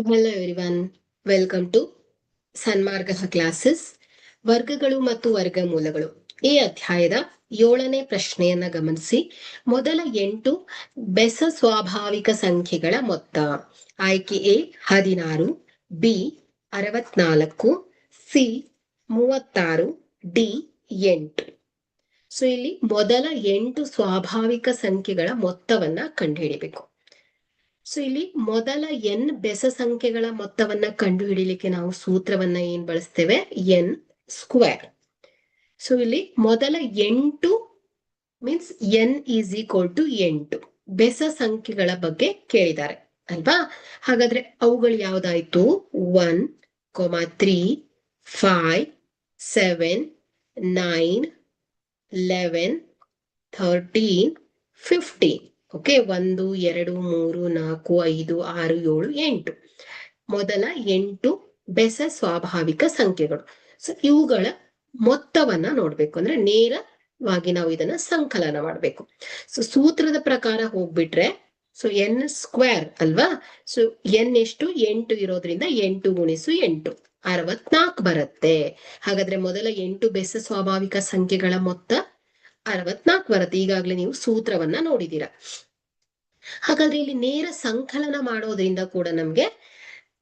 Hello everyone, welcome to Sanmarga classes. ವರ್ಗಗಳು ಮತ್ತು ವರ್ಗಮೂಲಗಳು ಈ ಅಧ್ಯಾಯದ 7ನೇ ಪ್ರಶ್ನೆಯನ್ನ ಗಮನಿಸಿ. ಮೊದಲ 8 ಬೆಸ ಸ್ವಾಭಾವಿಕ ಸಂಖ್ಯೆಗಳ ಮೊತ್ತ. ಆಯ್ಕೆ A 16, B 64, C 36, D 8. So ಇಲ್ಲಿ ಮೊದಲ 8 ಸ್ವಾಭಾವಿಕ ಸಂಖ್ಯೆಗಳ ಮೊತ್ತವನ್ನ ಕಂಡುಹಿಡಿಬೇಕು. ಸೊ ಇಲ್ಲಿ ಮೊದಲ n ಬೆಸ ಸಂಖ್ಯೆಗಳ ಮೊತ್ತವನ್ನ ಕಂಡುಹಿಡಿಯಲಿಕ್ಕೆ ನಾವು ಸೂತ್ರವನ್ನ ಏನ್ ಬಳಸ್ತೇವೆ? N square. ಸೊ ಇಲ್ಲಿ ಮೊದಲ 8 means n is equal to 8 ಬೆಸ ಸಂಖ್ಯೆಗಳ ಬಗ್ಗೆ ಕೇಳಿದ್ದಾರೆ ಅಲ್ವಾ? ಹಾಗಾದ್ರೆ ಅವುಗಳು ಯಾವ್ದಾಯ್ತು? 1, 3, 5, 7, 9, 11, 13, 15. ಓಕೆ, 1, 2, 3, 4, 5, 6, 7, 8 ಮೊದಲ 8 ಬೆಸ ಸ್ವಾಭಾವಿಕ ಸಂಖ್ಯೆಗಳು. ಸೊ ಇವುಗಳ ಮೊತ್ತವನ್ನ ನೋಡ್ಬೇಕು ಅಂದ್ರೆ ನೇರವಾಗಿ ನಾವು ಇದನ್ನ ಸಂಕಲನ ಮಾಡ್ಬೇಕು. ಸೊ ಸೂತ್ರದ ಪ್ರಕಾರ ಹೋಗ್ಬಿಟ್ರೆ ಸೊ ಎನ್ ಸ್ಕ್ವೇರ್ ಅಲ್ವಾ? ಸೊ ಎನ್ ಎಷ್ಟು? 8 ಇರೋದ್ರಿಂದ 8 ಗುಣಿಸು 8 64 ಬರುತ್ತೆ. ಹಾಗಾದ್ರೆ ಮೊದಲ 8 ಬೆಸ ಸ್ವಾಭಾವಿಕ ಸಂಖ್ಯೆಗಳ ಮೊತ್ತ 64 ಬರುತ್ತೆ. ಈಗಾಗಲೇ ನೀವು ಸೂತ್ರವನ್ನ ನೋಡಿದೀರ. ಹಾಗಾದ್ರೆ ಇಲ್ಲಿ ನೇರ ಸಂಕಲನ ಮಾಡೋದ್ರಿಂದ ಕೂಡ ನಮ್ಗೆ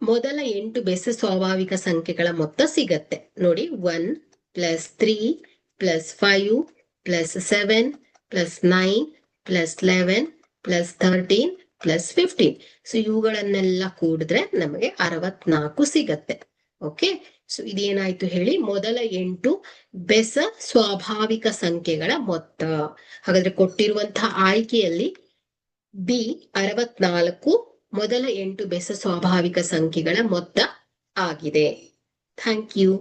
ಮೊದಲ 8 ಬೆಸ ಸ್ವಾಭಾವಿಕ ಸಂಖ್ಯೆಗಳ ಮೊತ್ತ ಸಿಗತ್ತೆ ನೋಡಿ. 1 + 3 + 5 + 7 + 9 + 11 + 13 + 15. ಸೊ ಇವುಗಳನ್ನೆಲ್ಲ ಕೂಡಿದ್ರೆ ನಮಗೆ 64 ಸಿಗತ್ತೆ. ಓಕೆ, ಸೊ ಇದೇನಾಯ್ತು ಹೇಳಿ? ಮೊದಲ 8 ಬೆಸ ಸ್ವಾಭಾವಿಕ ಸಂಖ್ಯೆಗಳ ಮೊತ್ತ. ಹಾಗಾದ್ರೆ ಕೊಟ್ಟಿರುವಂತಹ ಆಯ್ಕೆಯಲ್ಲಿ ಬಿ 64 ಮೊದಲ 8 ಬೆಸ ಸ್ವಾಭಾವಿಕ ಸಂಖ್ಯೆಗಳ ಮೊತ್ತ ಆಗಿದೆ. Thank you.